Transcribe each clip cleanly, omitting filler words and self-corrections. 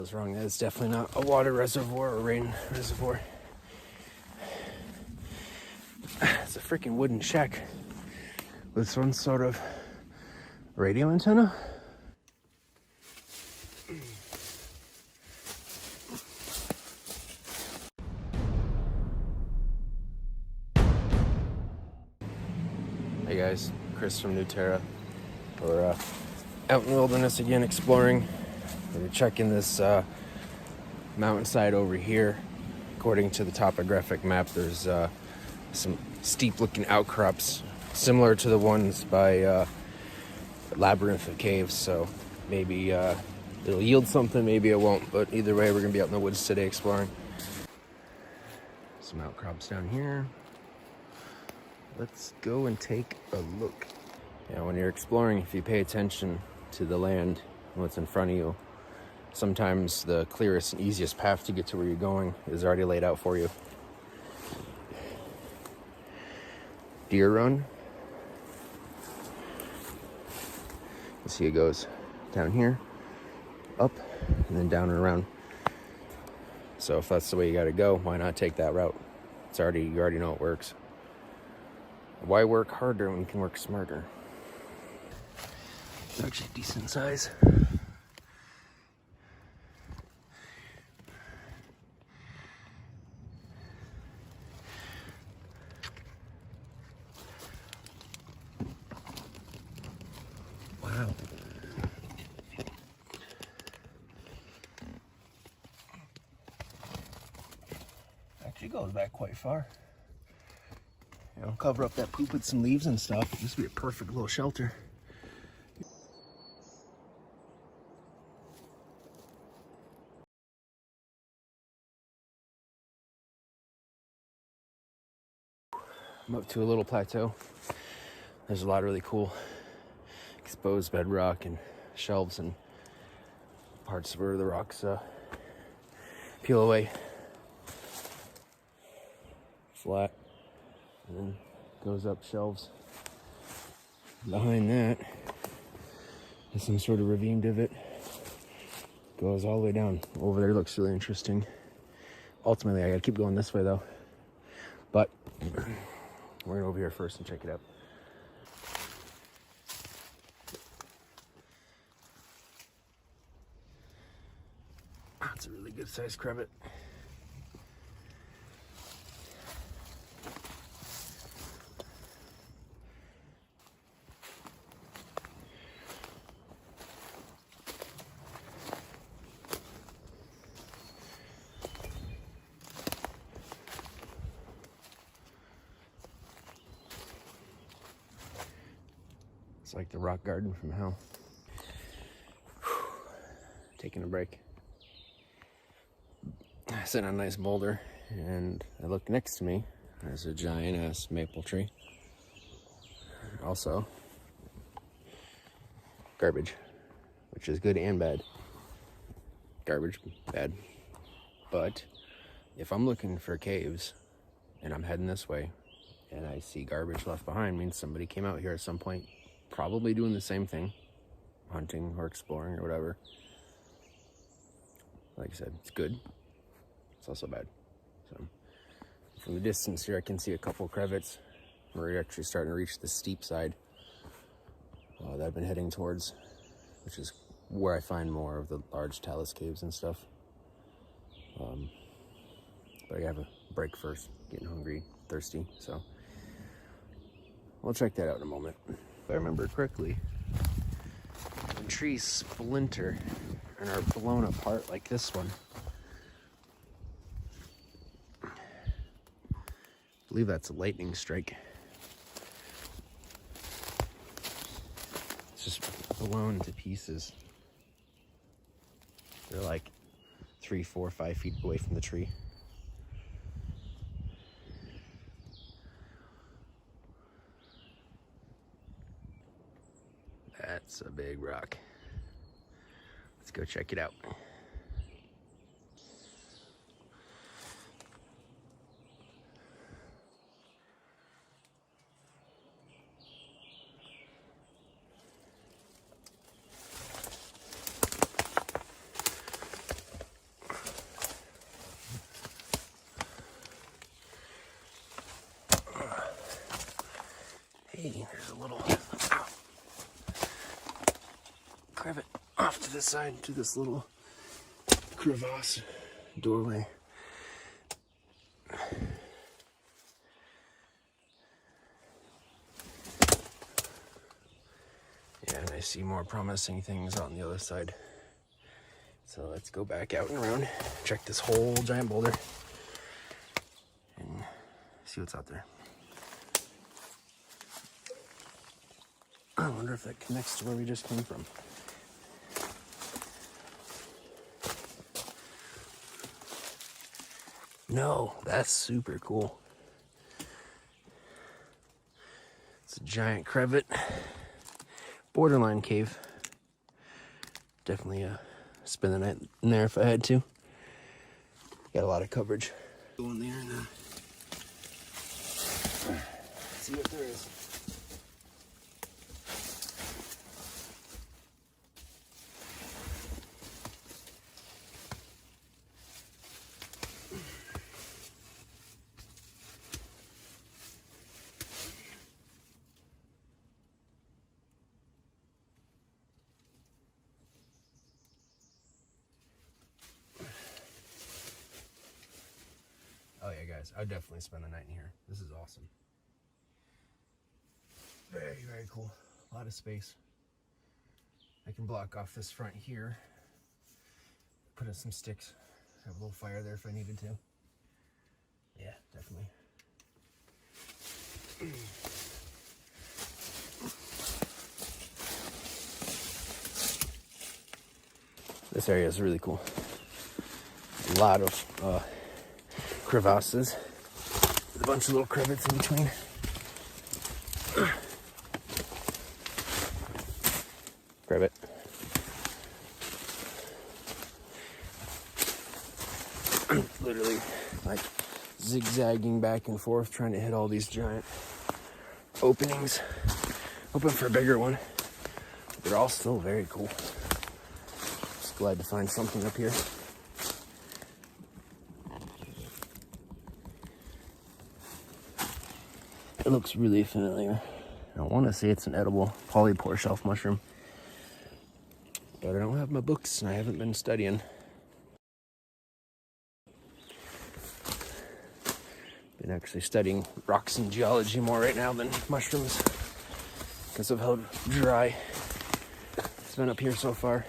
I was wrong. That is definitely not a water reservoir or rain reservoir. It's a freaking wooden shack with some sort of radio antenna. Hey guys, Chris from New Terra. We're out in the wilderness again exploring. We're checking this mountainside over here. According to the topographic map, there's some steep looking outcrops similar to the ones by Labyrinth of Caves, so maybe it'll yield something, maybe it won't, but either way we're gonna be out in the woods today exploring. Some outcrops down here. Let's go and take a look. Yeah, when you're exploring, if you pay attention to the land and what's in front of you, sometimes the clearest and easiest path to get to where you're going is already laid out for you. Deer run. You see it goes down here, up, and then down and around. So if that's the way you gotta go, why not take that route? You already know it works. Why work harder when you can work smarter? It's actually decent size. Wow. Actually goes back quite far. You know, cover up that poop with some leaves and stuff. This would be a perfect little shelter. I'm up to a little plateau. There's a lot of really cool exposed bedrock and shelves and parts where the rocks peel away. Flat. And then goes up shelves. Behind that is some sort of ravine divot. Goes all the way down. Over there looks really interesting. Ultimately, I gotta keep going this way though. But we're gonna go over here first and check it out. That's a really good sized crevice. It's like the rock garden from hell. Taking a break. I sit on a nice boulder and I look next to me. There's a giant ass maple tree. Also, garbage, which is good and bad. Garbage, bad. But if I'm looking for caves and I'm heading this way and I see garbage left behind, means somebody came out here at some point, probably doing the same thing, hunting or exploring or whatever. Like I said, it's good. It's also bad. So from the distance here, I can see a couple crevices. We're actually starting to reach the steep side that I've been heading towards, which is where I find more of the large talus caves and stuff. But I have a break first, getting hungry, thirsty, so we'll check that out in a moment. If I remember correctly, when trees splinter and are blown apart like this one, I believe that's a lightning strike. It's just blown to pieces. They're like 3, 4, 5 feet away from the tree. That's a big rock. Let's go check it out. to this side, to this little crevasse doorway. Yeah, and I see more promising things on the other side. So let's go back out and around, check this whole giant boulder, and see what's out there. I wonder if that connects to where we just came from. No, that's super cool. It's a giant crevice, borderline cave. Definitely spend the night in there if I had to. Got a lot of coverage. Go in there and see what there is. Oh yeah, guys, I'd definitely spend the night in here. This is awesome. Very, very cool. A lot of space. I can block off this front here. Put in some sticks. Have a little fire there if I needed to. Yeah, definitely. This area is really cool. A lot of crevasses with a bunch of little crevices in between. Crevice. Literally like zigzagging back and forth trying to hit all these giant openings. Hoping for a bigger one. They're all still very cool. Just glad to find something up here. It looks really familiar. I want to say it's an edible polypore shelf mushroom. But I don't have my books and I haven't been studying. Been actually studying rocks and geology more right now than mushrooms because of how dry it's been up here so far.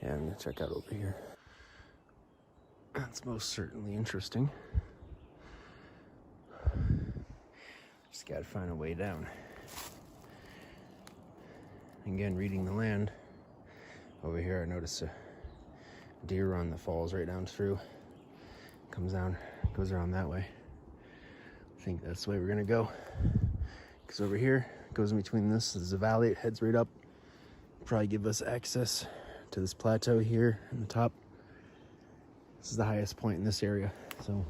Yeah, I'm gonna check out over here. That's most certainly interesting. Just gotta find a way down. Again, reading the land. Over here I notice a deer run that falls right down through. Comes down, goes around that way. I think that's the way we're gonna go. Because over here, it goes in between this. There's a valley, it heads right up. Probably give us access to this plateau here in the top. This is the highest point in this area, so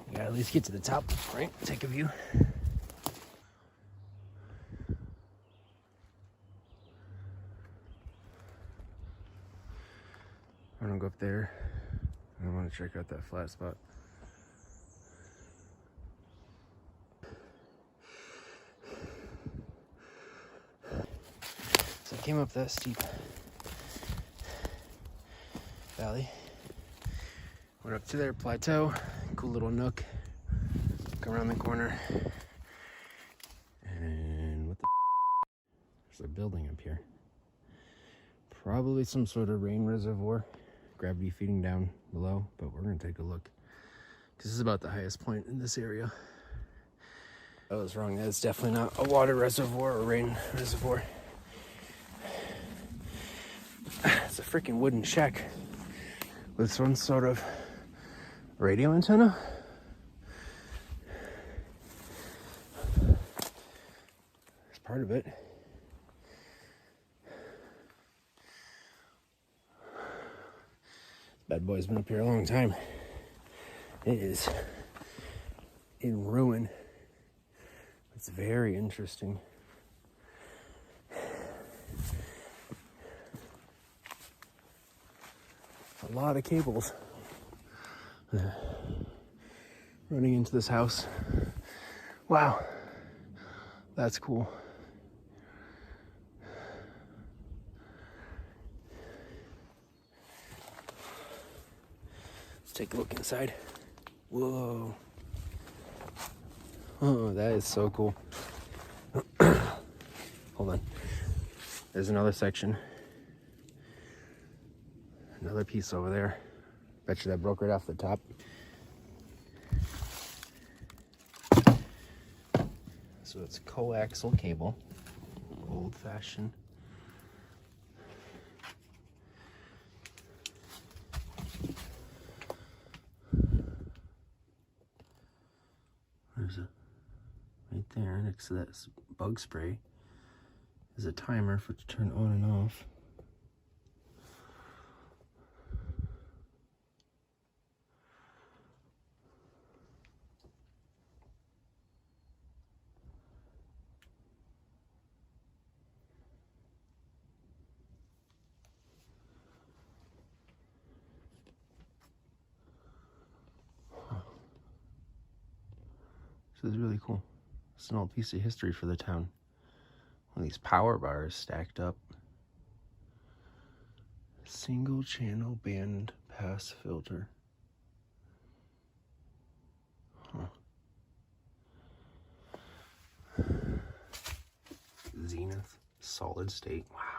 we gotta at least get to the top, right? Take a view. I don't go up there. I want to check out that flat spot. So I came up that steep valley. Went up to their plateau, cool little nook. Come around the corner. And what the there's a building up here. Probably some sort of rain reservoir. Gravity feeding down below, but we're gonna take a look. This is about the highest point in this area. I was wrong, that's definitely not a water reservoir or rain reservoir. It's a freaking wooden shack with some sort of radio antenna. It's part of it. Bad boy's been up here a long time. It is in ruin. It's very interesting. A lot of cables running into this house. Wow, that's cool. take a look inside. Whoa. Oh, that is so cool. Hold on. There's another section. Another piece over there. Bet you that broke right off the top. So it's coaxial cable. Old fashioned. There's a, right there next to that bug spray, is a timer for it to turn on and off. So it's really cool. It's an old piece of history for the town. One of these power bars stacked up. Single channel band pass filter. Huh. Zenith solid state. Wow.